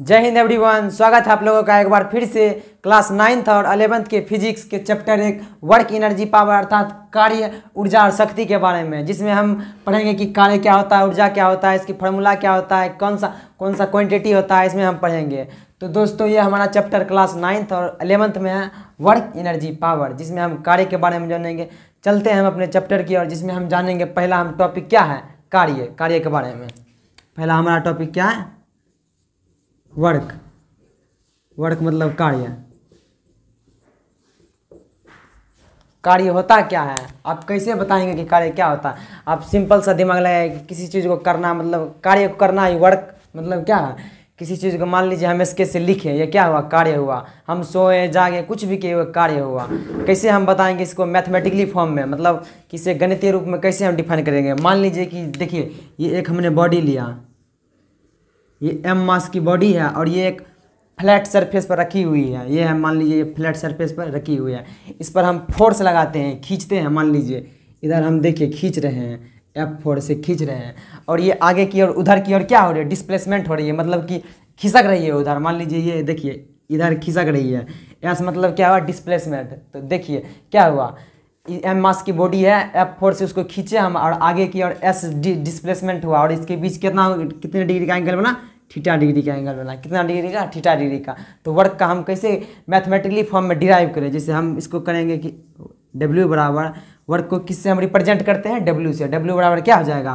जय हिंद एवरीवन। स्वागत है आप लोगों का एक बार फिर से क्लास 9th और 11th के फिजिक्स के चैप्टर एक वर्क एनर्जी पावर अर्थात कार्य ऊर्जा और शक्ति के बारे में, जिसमें हम पढ़ेंगे कि कार्य क्या होता है, ऊर्जा क्या होता है, इसकी फार्मूला क्या होता है, कौन सा क्वांटिटी होता है, इसमें हम पढ़ेंगे। तो दोस्तों ये हमारा चैप्टर क्लास 9th और 11th में है वर्क एनर्जी पावर, जिसमें हम कार्य के बारे में जानेंगे। चलते हैं हम अपने चैप्टर की और जिसमें हम जानेंगे पहला हम टॉपिक क्या है, कार्य के बारे में। पहला हमारा टॉपिक क्या है, वर्क मतलब कार्य होता क्या है। आप कैसे बताएंगे कि कार्य क्या होता है? आप सिंपल सा दिमाग लगाए कि किसी चीज़ को करना मतलब कार्य को करना ही वर्क मतलब क्या है। किसी चीज़ को मान लीजिए हम इसके से लिखें, ये क्या हुआ, कार्य हुआ। हम सोए जागे कुछ भी किए हुए कार्य हुआ। कैसे हम बताएंगे इसको मैथमेटिकली फॉर्म में, मतलब किसी गणितीय रूप में कैसे हम डिफाइन करेंगे। मान लीजिए कि देखिए ये एक हमने बॉडी लिया, ये m मास की बॉडी है और ये एक फ्लैट सरफेस पर रखी हुई है। ये है मान लीजिए ये फ्लैट सरफेस पर रखी हुई है। इस पर हम फोर्स लगाते हैं, खींचते हैं। मान लीजिए इधर हम देखिए खींच रहे हैं, F4 से खींच रहे हैं और ये आगे की और उधर की ओर क्या हो रही है, डिस्प्लेसमेंट हो रही है, मतलब कि खिसक रही है उधर। मान लीजिए ये देखिए इधर खिसक रही है, S मतलब क्या हुआ, डिस्प्लेसमेंट। तो देखिए क्या हुआ, m मास की बॉडी है, F4 से उसको खींचे हम और आगे की और S डिस्प्लेसमेंट हुआ और इसके बीच कितने डिग्री का एंगल बना, थीटा डिग्री का एंगल बना। कितना डिग्री का, थीटा डिग्री का। तो वर्क का हम कैसे मैथमेटिकली फॉर्म में डिराइव करें, जैसे हम इसको करेंगे कि W बराबर, वर्क को किससे हम रिप्रेजेंट करते हैं, W से। W बराबर क्या हो जाएगा,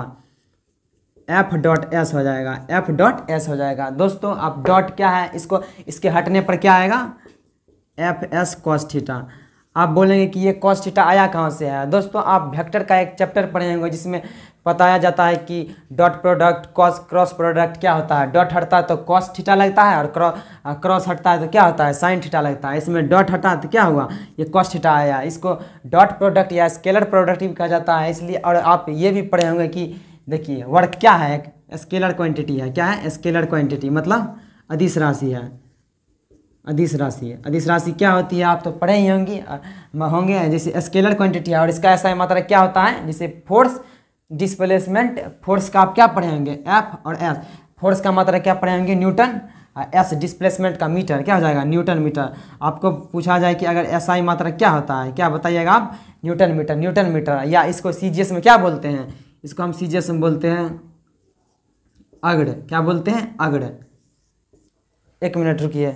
F डॉट एस हो जाएगा, F डॉट एस हो जाएगा। दोस्तों आप डॉट क्या है, इसको इसके हटने पर क्या आएगा, एफ एस कॉस थीटा। आप बोलेंगे कि ये कॉस थीटा आया कहाँ से है। दोस्तों आप वेक्टर का एक चैप्टर पढ़े होंगे जिसमें बताया जाता है कि डॉट प्रोडक्ट क्रॉस प्रोडक्ट क्या होता है। डॉट हटता है तो कॉस थीटा लगता है और क्रॉस हटता है तो क्या होता है, साइन थीटा लगता है। इसमें डॉट हटा तो क्या हुआ, ये कॉस थीटा आया। इसको डॉट प्रोडक्ट या स्केलर प्रोडक्ट भी कहा जाता है। इसलिए और आप ये भी पढ़े होंगे कि देखिए वर्क क्या है, एक स्केलर क्वांटिटी है। क्या है, स्केलर क्वांटिटी मतलब अदिश राशि है। अदिश राशि क्या होती है आप तो पढ़े ही होंगे जैसे स्केलर क्वांटिटी है। और इसका ऐसा मात्रा क्या होता है, जैसे फोर्स डिस्प्लेसमेंट, फोर्स का आप क्या पढ़े होंगे, एफ और एस। फोर्स का मात्रा क्या पढ़े होंगे, न्यूटन। एस डिस्प्लेसमेंट का मीटर क्या हो जाएगा, न्यूटन मीटर। आपको पूछा जाए कि अगर एसआई मात्रा क्या होता है, क्या बताइएगा आप, न्यूटन मीटर। या इसको सीजीएस में क्या बोलते हैं, इसको हम सीजीएस में बोलते हैं अग्र। क्या बोलते हैं, अग्र। एक मिनट रुकिए।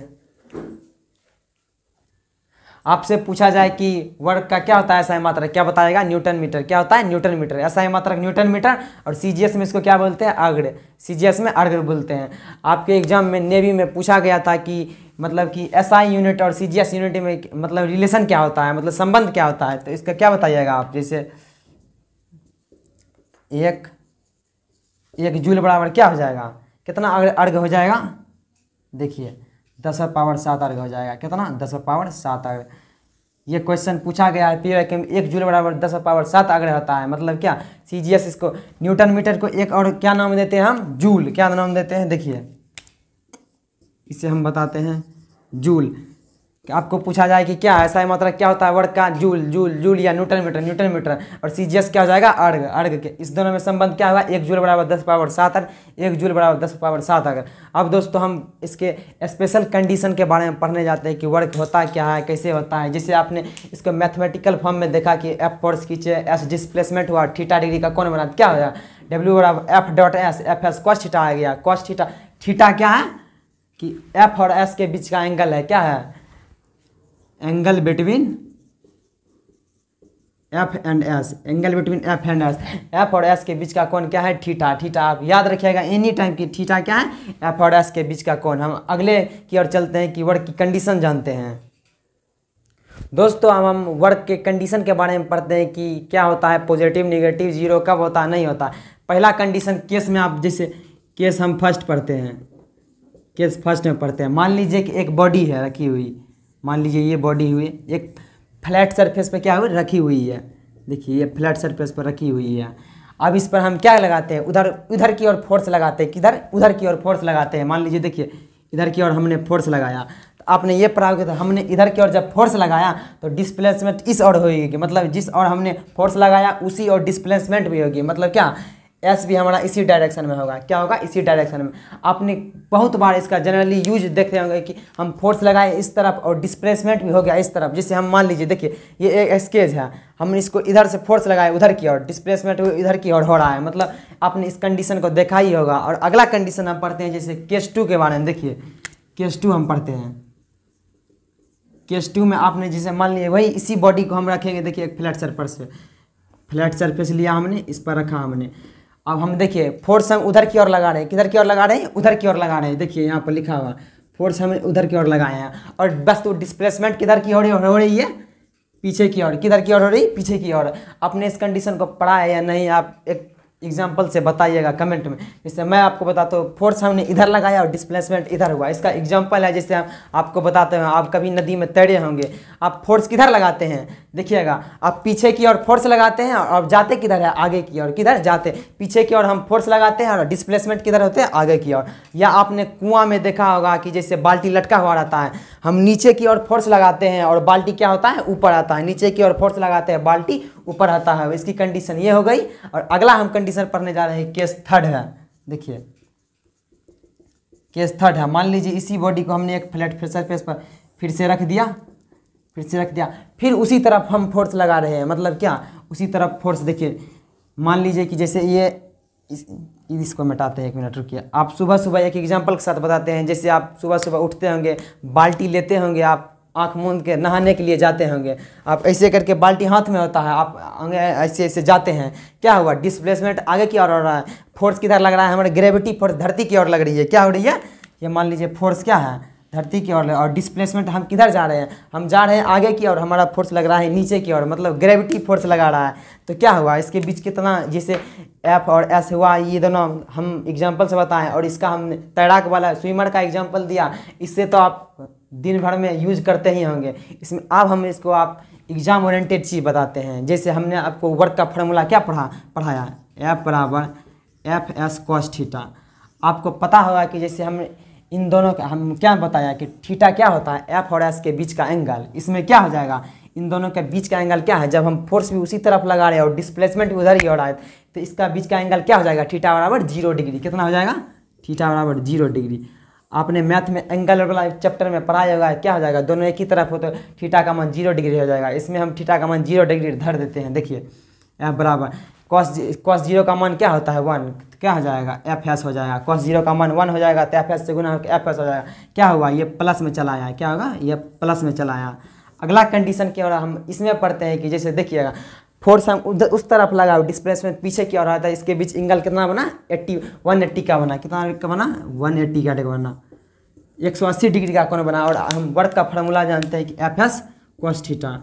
आपसे पूछा जाए कि वर्क का क्या होता है एसआई मात्रक, क्या बताएगा, न्यूटन मीटर। क्या होता है, न्यूटन मीटर। एसआई मात्रक न्यूटन मीटर और सीजीएस में इसको क्या बोलते हैं, अग्र। सीजीएस में अग्र बोलते हैं। आपके एग्जाम में नेवी में पूछा गया था कि मतलब कि एसआई यूनिट और सीजीएस यूनिट में मतलब रिलेशन क्या होता है, मतलब संबंध क्या होता है। तो इसका क्या बताइएगा आप, जैसे एक जूल बराबर क्या हो जाएगा, कितना अर्घ हो जाएगा, देखिए 10⁻7 अर्घ हो जाएगा। कितना, 10⁻7 अर्घ। ये क्वेश्चन पूछा गया है पीओ कि 1 जूल बराबर 10⁻7 अर्घ होता है। मतलब क्या, सीजीएस इसको न्यूटन मीटर को एक और क्या नाम देते हैं हम, जूल। क्या नाम देते हैं, देखिए इसे हम बताते हैं जूल। आपको पूछा जाए कि क्या ऐसा मात्रा क्या होता है वर्क का, जूल या न्यूटन मीटर। और सीजीएस क्या हो जाएगा, अर्घ के। इस दोनों में संबंध क्या हुआ, 1 जूल बराबर 10⁻7 अर्घ, 1 जूल बराबर 10⁻7 अर्घ। अब दोस्तों हम इसके स्पेशल कंडीशन के बारे में पढ़ने जाते हैं कि वर्क होता क्या है, कैसे होता है। जैसे आपने इसको मैथमेटिकल फॉर्म में देखा कि एफ फोर्स खींचे, एस डिस्प्लेसमेंट हुआ, थीटा डिग्री का कोण बना, क्या हो जाएगा, W बराबर F dot S, F S cos theta आ गया। कॉस थीटा क्या है कि एफ और एस के बीच का एंगल है, क्या है, angle between F and S. Angle between F and S, F और एस के बीच का कोण क्या है, थीटा। आप याद रखिएगा एनी टाइम की थीटा क्या है, एफ और एस के बीच का कोण। हम अगले की ओर चलते हैं कि वर्क की कंडीशन जानते हैं। दोस्तों हम वर्क के कंडीशन के बारे में पढ़ते हैं कि क्या होता है, पॉजिटिव, नेगेटिव, जीरो कब होता है, नहीं होता। पहला कंडीशन केस में, आप जैसे केस हम फर्स्ट पढ़ते हैं, केस फर्स्ट में पढ़ते हैं। मान लीजिए कि एक बॉडी है रखी हुई, मान लीजिए ये बॉडी हुई एक फ्लैट सरफेस पे क्या हुई, रखी हुई है। देखिए ये फ्लैट सरफेस पर रखी हुई है। अब इस पर हम क्या लगाते हैं, उधर की ओर फोर्स लगाते हैं। किधर, उधर की ओर फोर्स लगाते हैं। मान लीजिए देखिए इधर की ओर हमने फोर्स लगाया, तो आपने ये पढ़ा कि हमने इधर की ओर जब फोर्स लगाया तो डिस्प्लेसमेंट इस ओर होगी, मतलब जिस ओर हमने फोर्स लगाया उसी और डिस्प्लेसमेंट भी होगी। मतलब क्या, एस भी हमारा इसी डायरेक्शन में होगा। क्या होगा? इसी डायरेक्शन में। आपने बहुत बार इसका जनरली यूज देखे होंगे कि हम फोर्स लगाए इस तरफ और डिस्प्लेसमेंट भी हो गया इस तरफ। जैसे हम मान लीजिए, देखिए ये एक स्केच है, हमने इसको इधर से फोर्स लगाए उधर की ओर, डिस्प्लेसमेंट इधर की ओर हो रहा है, मतलब आपने इस कंडीशन को देखा ही होगा। और अगला कंडीशन हम पढ़ते हैं जैसे केस 2 के बारे में। देखिए केस 2 हम पढ़ते हैं। केस 2 में आपने जैसे मान लिए वही इसी बॉडी को हम रखेंगे। देखिए एक फ्लैट सरफेस पे, फ्लैट सरफेस लिया हमने, इस पर रखा हमने। अब हम देखिए फोर्स हम उधर की ओर लगा रहे हैं। किधर की ओर लगा रहे हैं? उधर की ओर लगा रहे हैं। देखिए यहाँ पर लिखा हुआ फोर्स हम उधर की ओर लगाए हैं। और बस तो डिस्प्लेसमेंट किधर की ओर हो रही है? पीछे की ओर। किधर की ओर हो रही? पीछे की ओर। आपने इस कंडीशन को पढ़ा है या नहीं? आप एक एग्जाम्पल से बताइएगा कमेंट में। जैसे मैं आपको बताता हूँ, फोर्स हमने इधर लगाया और डिस्प्लेसमेंट इधर हुआ। इसका एग्जाम्पल है, जैसे हम आपको बताते हैं, आप कभी नदी में तैरे होंगे, आप फोर्स किधर लगाते हैं? देखिएगा, आप पीछे की ओर फोर्स लगाते हैं और जाते किधर है? आगे की ओर। किधर जाते? पीछे की ओर हम फोर्स लगाते हैं और डिस्प्लेसमेंट किधर होते हैं? आगे की ओर। या आपने कुआं में देखा होगा कि जैसे बाल्टी लटका हुआ रहता है, हम नीचे की ओर फोर्स लगाते हैं और बाल्टी क्या होता है? ऊपर आता है। नीचे की ओर फोर्स लगाते हैं, बाल्टी ऊपर आता है। इसकी कंडीशन ये हो गई। और अगला हम कंडीशन पढ़ने जा रहे हैं, केस 3 है। देखिए केस 3 है। मान लीजिए इसी बॉडी को हमने एक फ्लैट सरफेस पर फिर से रख दिया, फिर उसी तरफ हम फोर्स लगा रहे हैं। मतलब क्या? उसी तरफ फोर्स। देखिए मान लीजिए कि जैसे ये इसको मिटाते हैं, 1 मिनट रुकिए। आप सुबह सुबह एक एग्जांपल के साथ बताते हैं। जैसे आप सुबह सुबह उठते होंगे, बाल्टी लेते होंगे, आप आँख मूंद के नहाने के लिए जाते होंगे, आप ऐसे करके बाल्टी हाथ में होता है, आप ऐसे ऐसे जाते हैं। क्या हुआ? डिस्प्लेसमेंट आगे की ओर हो रहा है। फोर्स किधर लग रहा है? हमारे ग्रेविटी फोर्स धरती की ओर लग रही है। क्या हो रही है? ये मान लीजिए फोर्स क्या है? धरती की ओर। और डिस्प्लेसमेंट हम किधर जा रहे हैं? हम जा रहे हैं आगे की ओर। हमारा फोर्स लग रहा है नीचे की ओर, मतलब ग्रेविटी फोर्स लगा रहा है। तो क्या हुआ? इसके बीच कितना, जैसे एफ और एस हुआ, ये दोनों हम एग्जांपल से बताएं। और इसका हमने तैराक वाला स्विमर का एग्जांपल दिया। इससे तो आप दिन भर में यूज करते ही होंगे। इसमें अब हम इसको आप एग्जाम ओरिएंटेड चीज़ बताते हैं। जैसे हमने आपको वर्क का फार्मूला क्या पढ़ाया? एफ बराबर एफ एस कॉस थीटा। आपको पता होगा कि जैसे हम इन दोनों का हम क्या बताया कि थीटा क्या होता है? एफ और एस के बीच का एंगल। इसमें क्या हो जाएगा? इन दोनों के बीच का एंगल क्या है? जब हम फोर्स भी उसी तरफ लगा रहे हैं और डिस्प्लेसमेंट भी उधर ही हो रहा है, तो इसका बीच का एंगल क्या हो जाएगा? थीटा बराबर 0 डिग्री। कितना हो जाएगा? थीटा बराबर 0 डिग्री। आपने मैथ में एंगल वाला चैप्टर में पढ़ाया होगा। क्या हो जाएगा? दोनों एक ही तरफ हो तो थीटा का मान 0 डिग्री हो जाएगा। इसमें हम थीटा का मान 0 डिग्री धर देते हैं। देखिए एफ बराबर कॉस 0 का मान क्या होता है? 1। क्या हो जाएगा? एफ एस हो जाएगा। कॉस 0 का मान 1 हो जाएगा, तो एफ एस से गुना होकर एफ एस हो जाएगा। क्या हुआ? ये प्लस में चला आया। क्या होगा? ये प्लस में चला आया। अगला कंडीशन क्या हो रहा है? हम इसमें पढ़ते हैं कि जैसे देखिएगा, फोर्स हम उस तरफ लगा, डिस्प्लेसमेंट पीछे की ओर रहा था। इसके बीच एंगल कितना बना? 180 का बना। कितना का बना? 180 का बना। 180 डिग्री का कोण बना। और हम वर्क का फार्मूला जानते हैं कि F S cos theta.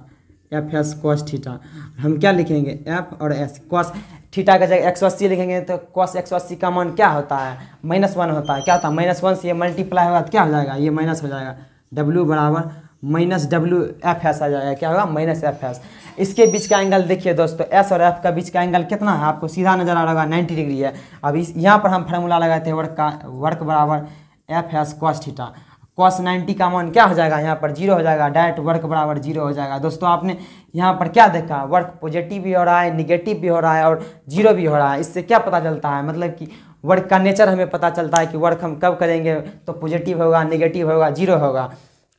F S cos theta हम क्या लिखेंगे? एफ और एस। कॉस थीटा का जगह 180 लिखेंगे तो कॉस 180 का मान क्या होता है? -1 होता है। क्या होता है? -1 से ये मल्टीप्लाई होगा तो क्या हो जाएगा? ये माइनस हो जाएगा। डब्ल्यू बराबर -W एफ एस आ जाएगा। क्या होगा? -F S. इसके बीच का एंगल देखिए दोस्तों, एस और एफ का बीच का एंगल कितना है? आपको सीधा नजर आ रहा होगा, 90 डिग्री है। अब इस यहाँ पर हम फार्मूला लगाते हैं वर्क बराबर F S cos theta. Cos 90 का मान क्या हो जाएगा? यहाँ पर 0 हो जाएगा। डायरेक्ट वर्क बराबर 0 हो जाएगा। दोस्तों आपने यहाँ पर क्या देखा? वर्क पॉजिटिव भी हो रहा है, निगेटिव भी हो रहा है और 0 भी हो रहा है। इससे क्या पता चलता है? मतलब कि वर्क का नेचर हमें पता चलता है कि वर्क हम कब करेंगे तो पॉजिटिव होगा, निगेटिव होगा, 0 होगा।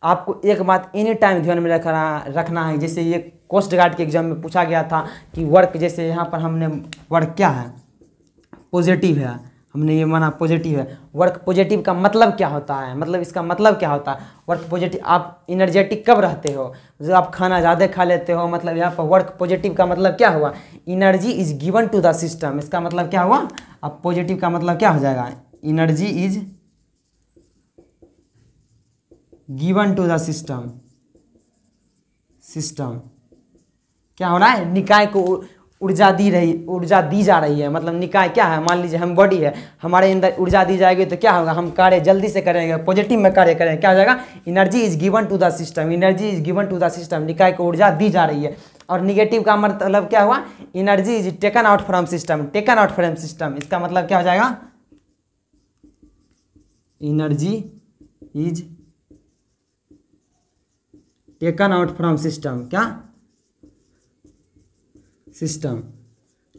आपको एक बात एनी टाइम ध्यान में रखना है। जैसे ये कोस्ट गार्ड के एग्जाम में पूछा गया था कि वर्क, जैसे यहाँ पर हमने वर्क क्या है? पॉजिटिव है। हमने ये माना पॉजिटिव है। वर्क पॉजिटिव का मतलब क्या होता है? मतलब इसका मतलब क्या होता है? वर्क पॉजिटिव, आप इनर्जेटिक कब रहते हो? जब आप खाना ज़्यादा खा लेते हो। मतलब यहाँ पर वर्क पॉजिटिव का मतलब क्या हुआ? Energy is given to the system. इसका मतलब क्या हुआ? अब पॉजिटिव का मतलब क्या हो जाएगा? Energy is given to the system. क्या हो रहा है? निकाय को ऊर्जा दी जा रही है। मतलब निकाय क्या है? मान लीजिए हम बॉडी है, हमारे अंदर ऊर्जा दी जाएगी तो क्या होगा? हम कार्य जल्दी से करेंगे, पॉजिटिव में कार्य करेंगे। क्या हो जाएगा? Energy is given to the system. Energy is given to the system. निकाय को ऊर्जा दी जा रही है। और निगेटिव का मतलब क्या हुआ? Energy is taken out from system. Taken out from system इसका मतलब क्या हो जाएगा? Energy is taken out from system. क्या? सिस्टम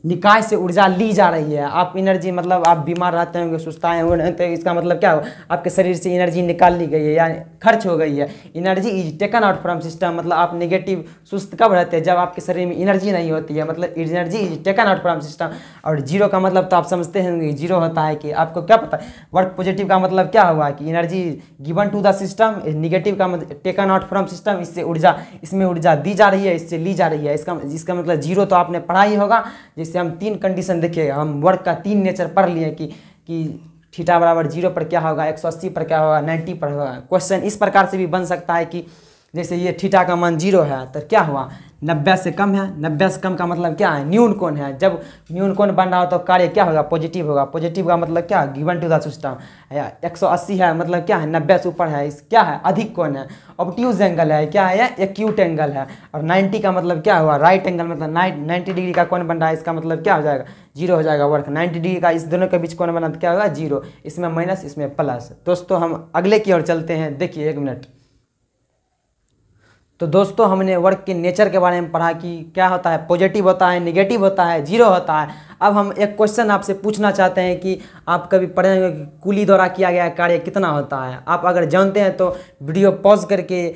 निकाय से ऊर्जा ली जा रही है। आप एनर्जी मतलब आप बीमार रहते होंगे, सुस्ताए होंगे, तो इसका मतलब क्या हो, आपके शरीर से एनर्जी निकाल ली गई है या खर्च हो गई है। Energy is taken out from system, मतलब आप नेगेटिव सुस्त कब रहते हैं, जब आपके शरीर में एनर्जी नहीं होती है, मतलब energy is taken out from system. और जीरो का मतलब तो आप समझते होंगे, जीरो होता है कि आपको क्या पता है वर्क पॉजिटिव का मतलब क्या हुआ कि energy given to the system, negative का मतलब टेकन आउट फ्रॉम सिस्टम, इससे ऊर्जा, इसमें ऊर्जा दी जा रही है, इससे ली जा रही है। इसका मतलब जीरो तो आपने पढ़ा ही होगा। जैसे हम 3 कंडीशन देखिए, हम वर्क का 3 नेचर पढ़ लिए कि थीटा बराबर 0 पर क्या होगा, 180 पर क्या होगा, 90 पर होगा। क्वेश्चन इस प्रकार से भी बन सकता है कि जैसे ये थीटा का मान 0 है तो क्या हुआ, 90 से कम है। 90 से कम का मतलब क्या है, न्यून कोण है। जब न्यून कोण बन रहा हो तो कार्य क्या होगा, पॉजिटिव होगा। पॉजिटिव का मतलब क्या, गिवन टू द सिस्टम। 180 है मतलब क्या है, 90 से ऊपर है, इस क्या है, अधिक कोण है। ऑब्ट्यूज एंगल है, क्या है, एक्यूट एंगल है। और 90 का मतलब क्या हुआ, राइट एंगल, मतलब 90 डिग्री का कोण बन रहा है, इसका मतलब क्या हो जाएगा, 0 हो जाएगा वर्क। 90 डिग्री का इस दोनों के बीच कोण बना तो क्या होगा, 0। इसमें माइनस, इसमें प्लस। दोस्तों हम अगले की ओर चलते हैं, देखिए 1 मिनट। तो दोस्तों हमने वर्क के नेचर के बारे में पढ़ा कि क्या होता है, पॉजिटिव होता है, नेगेटिव होता है, 0 होता है। अब हम एक क्वेश्चन आपसे पूछना चाहते हैं कि आप कभी पढ़े होंगे कि कुली द्वारा किया गया कार्य कितना होता है। आप अगर जानते हैं तो वीडियो पॉज करके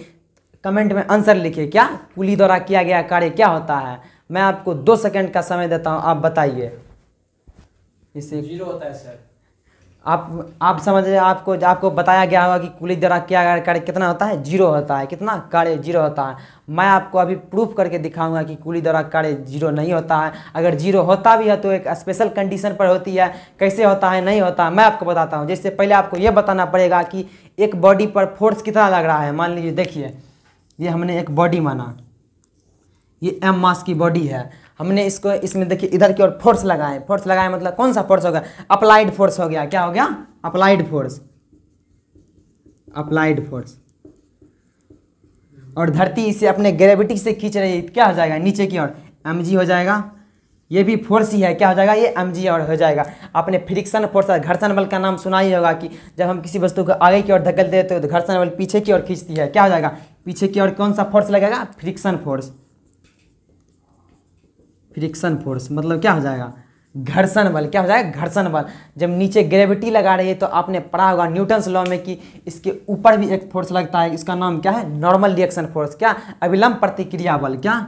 कमेंट में आंसर लिखिए, क्या कुली द्वारा किया गया कार्य क्या होता है। मैं आपको 2 सेकंड का समय देता हूँ, आप बताइए। इससे 0 होता है सर। आप समझ, आपको बताया गया होगा कि कुली द्वारा किया गया कार्य कितना होता है, 0 होता है। कितना कार्य 0 होता है। मैं आपको अभी प्रूफ करके दिखाऊंगा कि कुली द्वारा कार्य 0 नहीं होता है। अगर 0 होता भी है तो एक स्पेशल कंडीशन पर होती है। कैसे होता है, नहीं होता, मैं आपको बताता हूँ। जैसे पहले आपको ये बताना पड़ेगा कि एक बॉडी पर फोर्स कितना लग रहा है। मान लीजिए, देखिए ये हमने एक बॉडी माना, ये m मास की बॉडी है। हमने इसको, इसमें देखिए इधर की ओर फोर्स लगाए। फोर्स लगाए मतलब कौन सा फोर्स हो गया, अप्लाइड फोर्स हो गया। क्या हो गया, अप्लाइड फोर्स, अप्लाइड फोर्स। और धरती इसे अपने ग्रेविटी से खींच रही है, क्या हो जाएगा, नीचे की ओर mg हो जाएगा। ये भी फोर्स ही है, क्या हो जाएगा, ये mg और हो जाएगा। आपने फ्रिक्शन फोर्स, घर्षण बल का नाम सुना ही होगा कि जब हम किसी वस्तु को आगे की ओर धकेलते हैं तो घर्षण बल पीछे की ओर खींचती है। क्या हो जाएगा, पीछे की ओर कौन सा फोर्स लगेगा, फ्रिक्शन फोर्स। फ्रिक्शन फोर्स मतलब क्या हो जाएगा, घर्षण बल। क्या हो जाएगा, घर्षण बल। जब नीचे ग्रेविटी लगा रही है तो आपने पढ़ा होगा न्यूटन्स लॉ में कि इसके ऊपर भी एक फोर्स लगता है, इसका नाम क्या है, नॉर्मल रिएक्शन फोर्स। क्या, अविलंब प्रतिक्रिया बल। क्या,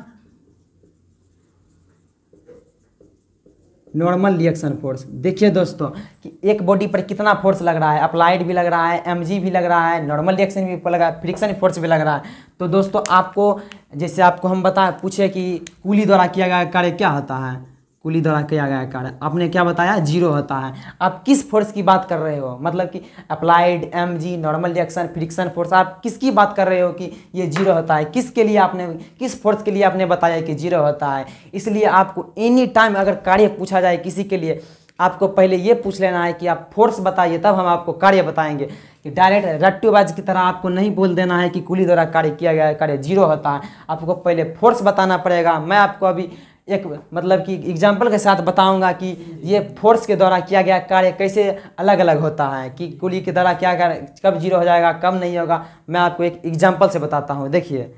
नॉर्मल रिएक्शन फोर्स। देखिए दोस्तों कि एक बॉडी पर कितना फोर्स लग रहा है, अप्लाइड भी लग रहा है, mg भी लग रहा है, नॉर्मल रिएक्शन भी लगा है, फ्रिक्शन फोर्स भी लग रहा है। तो दोस्तों आपको, जैसे आपको हम पूछे कि कुली द्वारा किया गया कार्य क्या होता है, कुली द्वारा किया गया कार्य आपने क्या बताया, 0 होता है। आप किस फोर्स की बात कर रहे हो, मतलब कि applied, mg, normal reaction, friction force, आप किसकी बात कर रहे हो कि ये 0 होता है। किसके लिए आपने, किस फोर्स के लिए आपने बताया कि 0 होता है। इसलिए आपको एनी टाइम अगर कार्य पूछा जाए किसी के लिए, आपको पहले ये पूछ लेना है कि आप फोर्स बताइए, तब हम आपको कार्य बताएंगे। कि डायरेक्ट रट्टूबाज की तरह आपको नहीं बोल देना है कि कुली द्वारा कार्य किया गया कार्य 0 होता है। आपको पहले फोर्स बताना पड़ेगा। मैं आपको अभी एक मतलब कि एग्जाम्पल के साथ बताऊंगा कि ये फोर्स के द्वारा किया गया कार्य कैसे अलग अलग होता है, कि कुली के द्वारा क्या कार्य कब 0 हो जाएगा, कब नहीं होगा। मैं आपको एक एग्जाम्पल से बताता हूँ। देखिए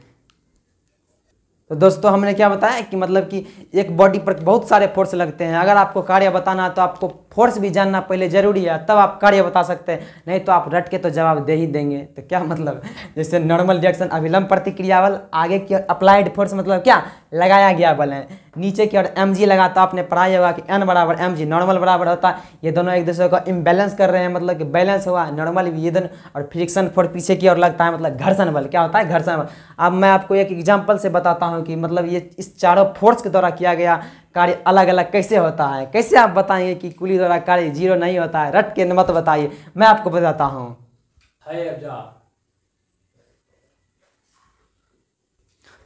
तो दोस्तों हमने क्या बताया कि मतलब कि एक बॉडी पर बहुत सारे फोर्स लगते हैं। अगर आपको कार्य बताना है तो आपको फोर्स भी जानना पहले जरूरी है, तब आप कार्य बता सकते हैं। नहीं तो आप रट के तो जवाब दे ही देंगे। तो क्या मतलब, जैसे नॉर्मल रिएक्शन अविलंब प्रतिक्रिया बल, आगे की ओर अप्लाइड फोर्स मतलब क्या, लगाया गया बल है। नीचे की ओर mg लगा तो आपने पढ़ाई होगा कि n बराबर mg, नॉर्मल बराबर होता है, ये दोनों एक दूसरे को इम्बैलेंस कर रहे हैं, मतलब कि बैलेंस हुआ नॉर्मल भी ये दोनों। और फ्रिक्शन फोर्स पीछे की ओर लगता है, मतलब घर्षण बल। क्या होता है, घर्षण बल। अब मैं आपको एक एग्जाम्पल से बताता हूँ कि मतलब ये इस चारों फोर्स के द्वारा किया गया कार्य अलग अलग कैसे होता है। कैसे आप बताएंगे कि कुली द्वारा कार्य 0 नहीं होता है, रट के मत बताइए, मैं आपको बताता हूँ।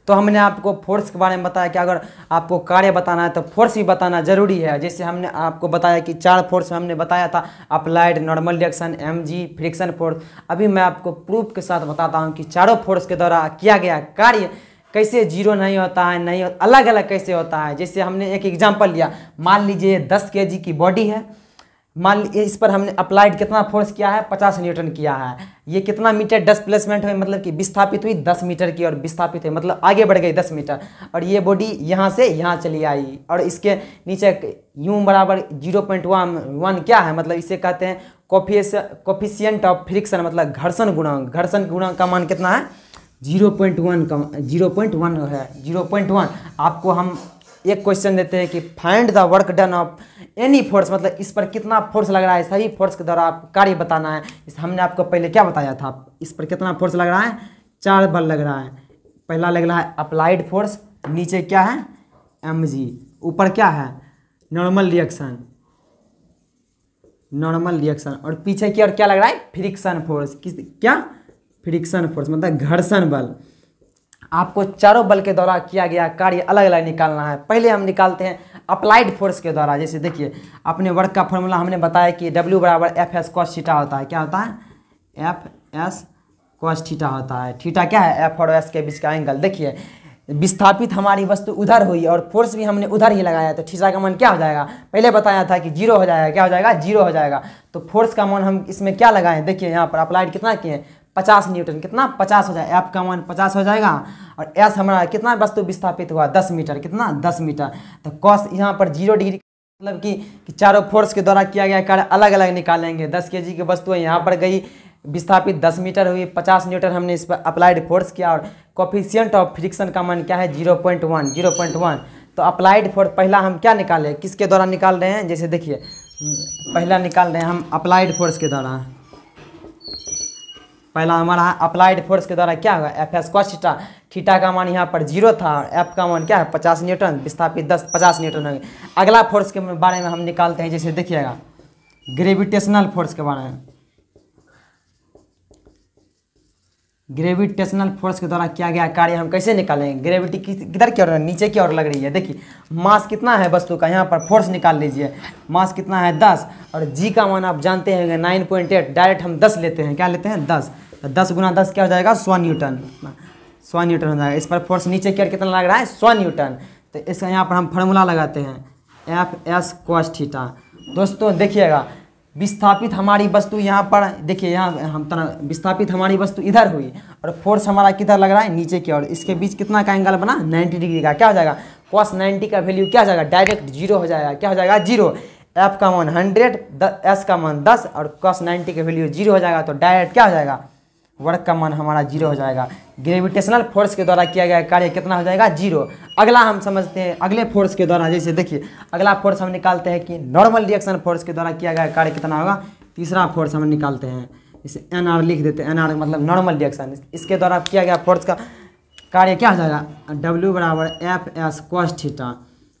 तो हमने आपको फोर्स के बारे में बताया कि अगर आपको कार्य बताना है तो फोर्स भी बताना जरूरी है। जैसे हमने आपको बताया कि 4 फोर्स में हमने बताया था, applied, normal reaction, mg, friction force. अभी मैं आपको प्रूफ के साथ बताता हूँ कि चारों फोर्स के द्वारा किया गया कार्य कैसे 0 नहीं होता है, नहीं अलग अलग कैसे होता है। जैसे हमने एक एग्जाम्पल लिया, मान लीजिए 10 kg की बॉडी है, मान लीजिए इस पर हमने अप्लाइड कितना फोर्स किया है, 50 न्यूटन किया है। ये कितना मीटर डिस्प्लेसमेंट हुई, मतलब कि विस्थापित हुई 10 मीटर की, और विस्थापित हुई मतलब आगे बढ़ गई 10 मीटर, और ये बॉडी यहाँ से यहाँ चली आई, और इसके नीचे यूं बराबर 0.1 क्या है, मतलब इसे कहते हैं कोफिशिएंट ऑफ फ्रिक्शन, मतलब घर्षण गुणांक। घर्षण गुणांक का मान कितना है, 0.1 का 0.1 है, 0.1। आपको हम एक क्वेश्चन देते हैं कि find the work done of any force, मतलब इस पर कितना फोर्स लग रहा है, सही फोर्स के द्वारा आप कार्य बताना है। इस हमने आपको पहले क्या बताया था, इस पर कितना फोर्स लग रहा है, 4 बल लग रहा है। पहला लग रहा है अप्लाइड फोर्स, नीचे क्या है mg, ऊपर क्या है नॉर्मल रिएक्शन, नॉर्मल रिएक्शन, और पीछे की और क्या लग रहा है फ्रिक्शन फोर्स, क्या फ्रिक्शन फोर्स मतलब घर्षण बल। आपको चारों बल के द्वारा किया गया कार्य अलग अलग निकालना है। पहले हम निकालते हैं अप्लाइड फोर्स के द्वारा। जैसे देखिए अपने वर्क का फॉर्मूला हमने बताया कि W बराबर FS cos थीटा होता है। क्या होता है, FS cos थीटा होता है। थीटा क्या है, F और S के बीच का एंगल। देखिए विस्थापित हमारी वस्तु उधर हुई और फोर्स भी हमने उधर ही लगाया, तो थीटा का मान क्या हो जाएगा, पहले बताया था कि 0 हो जाएगा। क्या हो जाएगा, 0 हो जाएगा। तो फोर्स का मान हम इसमें क्या लगाएं, देखिए यहाँ पर अप्लाइड कितना किए 50 न्यूटन, कितना 50 हो जाएगा, F का मान 50 हो जाएगा, और S हमारा कितना वस्तु विस्थापित हुआ 10 मीटर, कितना 10 मीटर। तो कॉस यहाँ पर 0 डिग्री, मतलब कि चारों फोर्स के द्वारा किया गया कार्य अलग अलग निकालेंगे। 10 kg की वस्तु है यहाँ पर गई, विस्थापित 10 मीटर हुई, 50 न्यूटन हमने इस पर अप्लाइड फोर्स किया, और कोफिशिएंट ऑफ फ्रिक्शन का मान क्या है 0.1, 0.1। तो अप्लाइड फोर्स पहला हम क्या निकाले, किसके द्वारा निकाल रहे हैं, जैसे देखिए पहला निकाल रहे हैं हम अप्लाइड फोर्स के द्वारा। पहला हमारा अप्लाइड फोर्स के द्वारा क्या होगा, FS cos थीटा। थीटा का मान यहाँ पर 0 था, और F का मान क्या है 50 न्यूटन, विस्थापित 50 न्यूटन हो गया। अगला फोर्स के बारे में हम निकालते हैं, जैसे देखिएगा ग्रेविटेशनल फोर्स के बारे में। ग्रेविटेशनल फोर्स के द्वारा किया गया कार्य हम कैसे निकालेंगे, ग्रेविटी किधर की ओर, नीचे की ओर लग रही है। देखिए मास कितना है वस्तु का, यहाँ पर फोर्स निकाल लीजिए। मास कितना है 10, और जी का मान आप जानते हैं 9.8, डायरेक्ट हम 10 लेते हैं। क्या लेते हैं 10, तो 10 गुना 10 क्या हो जाएगा 100 न्यूटन, 100 न्यूटन हो जाएगा। इस पर फोर्स नीचे की ओर कितना लग रहा है 100 न्यूटन। तो इसका यहाँ पर हम फार्मूला लगाते हैं FS cos थीटा। दोस्तों देखिएगा विस्थापित हमारी वस्तु यहाँ पर, देखिए यहाँ हम तरह विस्थापित हमारी वस्तु इधर हुई, और फोर्स हमारा किधर लग रहा है नीचे की ओर। इसके बीच कितना का एंगल बना 90 डिग्री का। क्या हो जाएगा cos 90 का वैल्यू क्या हो जाएगा, डायरेक्ट 0 हो जाएगा। क्या हो जाएगा 0। F का मान 100, S का मान 10, और cos 90 का वैल्यू 0 हो जाएगा, तो डायरेक्ट क्या हो जाएगा वर्क का मान हमारा 0 हो जाएगा। ग्रेविटेशनल फोर्स के द्वारा किया गया कार्य कितना हो जाएगा 0। अगला हम समझते हैं अगले फोर्स के द्वारा। जैसे देखिए अगला फोर्स हम निकालते हैं कि नॉर्मल रिएक्शन फोर्स के द्वारा किया गया कार्य कितना होगा। तीसरा फोर्स हम निकालते हैं, इसे NR लिख देते हैं। NR मतलब नॉर्मल रिएक्शन, इसके द्वारा किया गया फोर्स का कार्य क्या हो जाएगा, W बराबर FS cos थीटा।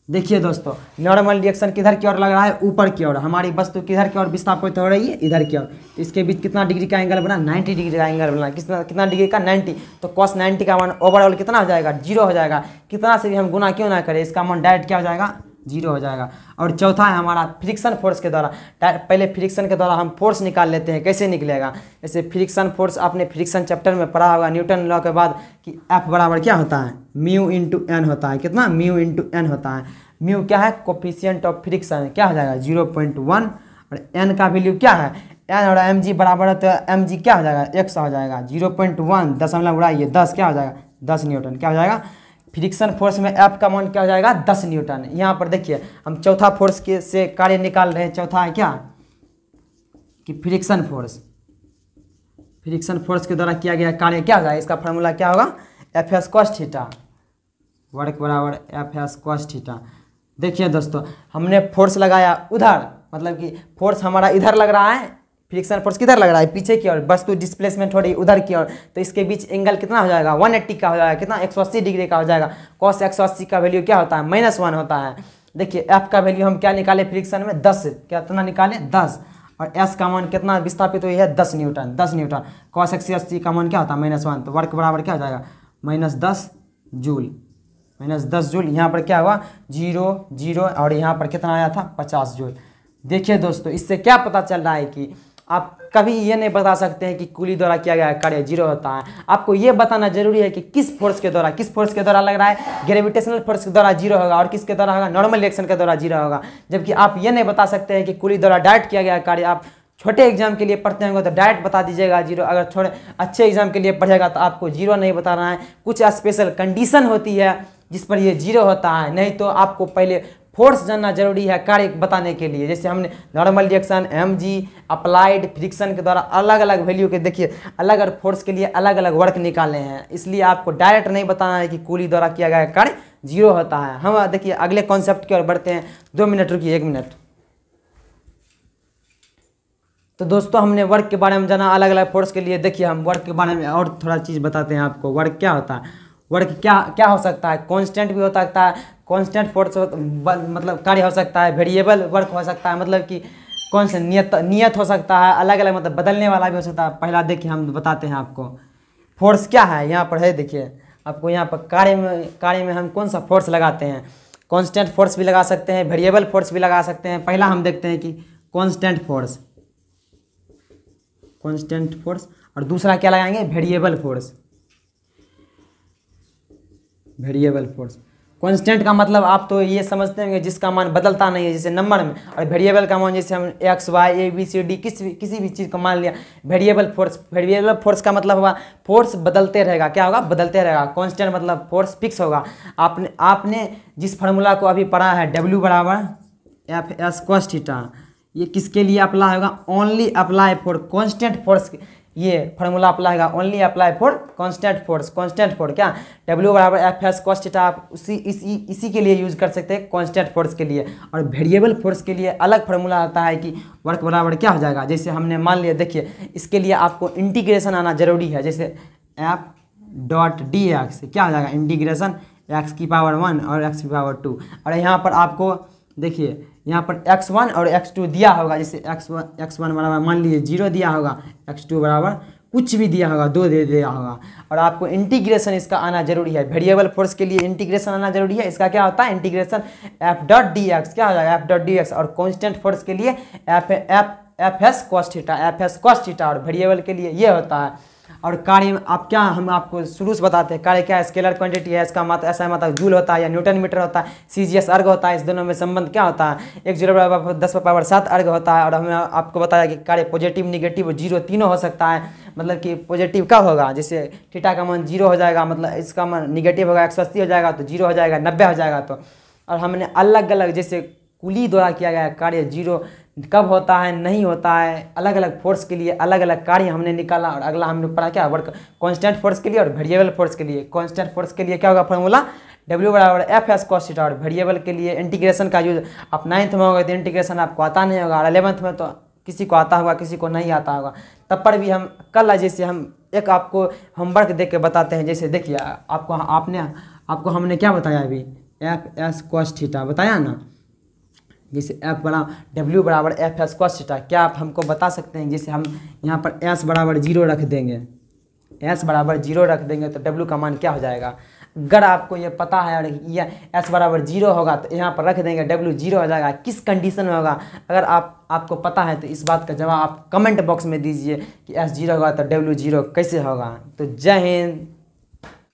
देखिए दोस्तों नॉर्मल रिएक्शन किधर की ओर लग रहा है, ऊपर की ओर। हमारी वस्तु किधर की ओर विस्थापित हो रही है, इधर की ओर। इसके बीच कितना डिग्री का एंगल बना 90 डिग्री का एंगल बना। कितना डिग्री का 90। तो cos 90 का मान ओवरऑल कितना हो जाएगा 0 हो जाएगा। कितना से भी हम गुना क्यों ना करें, इसका मान डायरेक्ट क्या हो जाएगा 0 हो जाएगा। और चौथा है हमारा फ्रिक्शन फोर्स के द्वारा। पहले फ्रिक्शन के द्वारा हम फोर्स निकाल लेते हैं, कैसे निकलेगा। जैसे फ्रिक्शन फोर्स आपने फ्रिक्शन चैप्टर में पढ़ा होगा न्यूटन लॉ के बाद कि F बराबर क्या होता है म्यू इंटू एन होता है। कितना म्यू इंटू एन होता है। म्यू क्या है कोफिशिएंट ऑफ फ्रिक्शन, क्या हो जाएगा 0.1, और एन का वैल्यू क्या है, एन और mg बराबर है, तो mg क्या हो जाएगा 100 हो जाएगा। 0.1 दशमलव उड़ाइए 10 क्या हो जाएगा 10 न्यूटन। क्या हो जाएगा फ्रिक्शन फोर्स में F का मान क्या हो जाएगा 10 न्यूटन। यहाँ पर देखिए हम चौथा फोर्स के से कार्य निकाल रहे हैं। चौथा है क्या कि फ्रिक्शन फोर्स। फ्रिक्शन फोर्स के द्वारा किया गया कार्य क्या हो जाएगा, इसका फार्मूला क्या होगा FS cos थीटा। वर्क बराबर FS cos थीटा। देखिए दोस्तों हमने फोर्स लगाया उधर, मतलब कि फोर्स हमारा इधर लग रहा है, फ्रिक्शन फोर्स किधर लग रहा है पीछे की ओर, वस्तु डिस्प्लेसमेंट हो रही है उधर की ओर। तो इसके बीच एंगल कितना हो जाएगा 180 का हो जाएगा। कितना 180 डिग्री का हो जाएगा। cos 180 का वैल्यू क्या होता है -1 होता है। देखिए F का वैल्यू हम क्या निकाले फ्रिक्शन में 10, कितना निकाले 10, और S का मान कितना विस्थापित हुई है 10 न्यूटन। 10 न्यूटन cos 180 का मान क्या होता है -1, तो वर्क बराबर क्या हो जाएगा -10 जूल। -10 जूल। यहाँ पर क्या हुआ 0 0, और यहाँ पर कितना आया था 50 जूल। देखिए दोस्तों इससे क्या पता चल रहा है कि आप कभी ये नहीं बता सकते हैं कि कुली द्वारा किया गया कार्य जीरो होता है। आपको ये बताना जरूरी है कि किस फोर्स के द्वारा लग रहा है, ग्रेविटेशनल फोर्स के द्वारा जीरो होगा और किसके द्वारा होगा, नॉर्मल रिएक्शन के द्वारा जीरो होगा। जबकि आप ये नहीं बता सकते हैं कि कुली द्वारा डायरेक्ट किया गया कार्य। आप छोटे एग्जाम के लिए पढ़ते होंगे तो डायरेक्ट बता दीजिएगा जीरो, अगर थोड़े अच्छे एग्जाम के लिए पढ़ेगा तो आपको जीरो नहीं बताना है। कुछ स्पेशल कंडीशन होती है जिस पर ये जीरो होता है, नहीं तो आपको पहले फोर्स जानना जरूरी है कार्य बताने के लिए। जैसे हमने normal reaction, mg, applied, friction के द्वारा अलग अलग वैल्यू के देखिए अलग अलग फोर्स के लिए अलग अलग वर्क निकाले हैं। इसलिए आपको डायरेक्ट नहीं बताना है कि कुली द्वारा किया गया कार्य जीरो होता है। हम देखिए अगले कॉन्सेप्ट की ओर बढ़ते हैं। 2 मिनट रुकिए, 1 मिनट। तो दोस्तों हमने वर्क के बारे में जाना अलग अलग फोर्स के लिए। देखिए हम वर्क के बारे में और थोड़ा चीज़ बताते हैं आपको। वर्क क्या होता है, वर्क क्या क्या हो सकता है, कांस्टेंट भी हो सकता है, कांस्टेंट फोर्स मतलब कार्य हो सकता है, वेरिएबल वर्क हो सकता है, मतलब कि कौन से नियत हो सकता है, अलग अलग मतलब बदलने वाला भी हो सकता है। पहला देखिए हम बताते हैं आपको फोर्स क्या है। यहाँ पर है देखिए आपको, यहाँ पर कार्य में हम कौन सा फोर्स लगाते हैं। कांस्टेंट फोर्स भी लगा सकते हैं, वेरिएबल फोर्स भी लगा सकते हैं। पहला हम देखते हैं कि कांस्टेंट फोर्स, और दूसरा क्या लगाएंगे, वेरिएबल फोर्स। कांस्टेंट का मतलब आप तो ये समझते होंगे जिसका मान बदलता नहीं है, जैसे नंबर में। और वेरिएबल का मान जैसे हम x, y, a, b, c, d किसी भी चीज़ को मान लिया वेरिएबल फोर्स का मतलब होगा फोर्स बदलते रहेगा। क्या होगा, बदलते रहेगा। कांस्टेंट मतलब फोर्स फिक्स होगा। आपने जिस फार्मूला को अभी पढ़ा है W बराबर F cos थीटा, ये किसके लिए अप्लाई होगा, only apply for constant force. ये फार्मूला अप्लाई होगा only apply for constant force. क्या W बराबर F cos थीटा, आप इसी के लिए यूज कर सकते हैं कांस्टेंट फोर्स के लिए। और वेरिएबल फोर्स के लिए अलग फार्मूला आता है कि वर्क बराबर क्या हो जाएगा। जैसे हमने मान लिया, देखिए इसके लिए आपको इंटीग्रेशन आना जरूरी है। जैसे F.dx क्या हो जाएगा, इंटीग्रेशन x की पावर 1 और x की पावर 2। और यहाँ पर आपको देखिए यहाँ पर x1 और x2 दिया होगा। जैसे x1 बराबर मान लीजिए 0 दिया होगा, x2 बराबर कुछ भी दिया होगा, 2 दे दिया होगा। और आपको इंटीग्रेशन इसका आना जरूरी है। वेरिएबल फोर्स के लिए इंटीग्रेशन आना जरूरी है। इसका क्या होता है, इंटीग्रेशन F.dx क्या हो जाएगा, F.dx। और कांस्टेंट फोर्स के लिए Fs cos थीटा, और वेरिएबल के लिए ये होता है। और कार्य में आप क्या, हम आपको शुरू से बताते हैं कार्य क्या है, स्केलर क्वांटिटी है। इसका मतलब ऐसा मतलब जूल होता है या न्यूटन मीटर होता है, CGS अर्ग होता है। इस दोनों में संबंध क्या होता है, 1 0 बराबर 10⁻7 अर्ग होता है। और हमने आपको बताया कि कार्य पॉजिटिव, निगेटिव, जीरो तीनों हो सकता है। मतलब कि पॉजिटिव कब होगा, जैसे थीटा का मान 0 हो जाएगा, मतलब इसका मान निगेटिव होगा 180 हो जाएगा तो 0 हो जाएगा, 90 हो जाएगा तो। और हमने अलग अलग जैसे कुली द्वारा किया गया कार्य जीरो कब होता है, नहीं होता है, अलग अलग फोर्स के लिए अलग अलग कार्य हमने निकाला। और अगला हमने पढ़ा क्या, वर्क कांस्टेंट फोर्स के लिए और वेरिएबल फोर्स के लिए। कांस्टेंट फोर्स के लिए क्या होगा फार्मूला, W बराबर Fs cos थीटा। और वेरिएबल के लिए इंटीग्रेशन का यूज आप 9th में होगा तो इंटीग्रेशन आपको आता नहीं होगा, और 11th में तो किसी को आता होगा, किसी को नहीं आता होगा। तब पर भी हम कल जैसे हम एक आपको होमवर्क दे के बताते हैं। जैसे देखिए आपको हमने क्या बताया अभी, Fs cos थीटा बताया ना। जैसे W बराबर Fs cos थीटा, क्या आप हमको बता सकते हैं। जैसे हम यहाँ पर S बराबर 0 रख देंगे, तो W का मान क्या हो जाएगा। अगर आपको ये पता है और ये S बराबर 0 होगा तो यहाँ पर रख देंगे, W 0 हो जाएगा। किस कंडीशन में होगा, अगर आपको पता है तो इस बात का जवाब आप कमेंट बॉक्स में दीजिए कि S 0 होगा तो W 0 कैसे होगा। तो जय हिंद।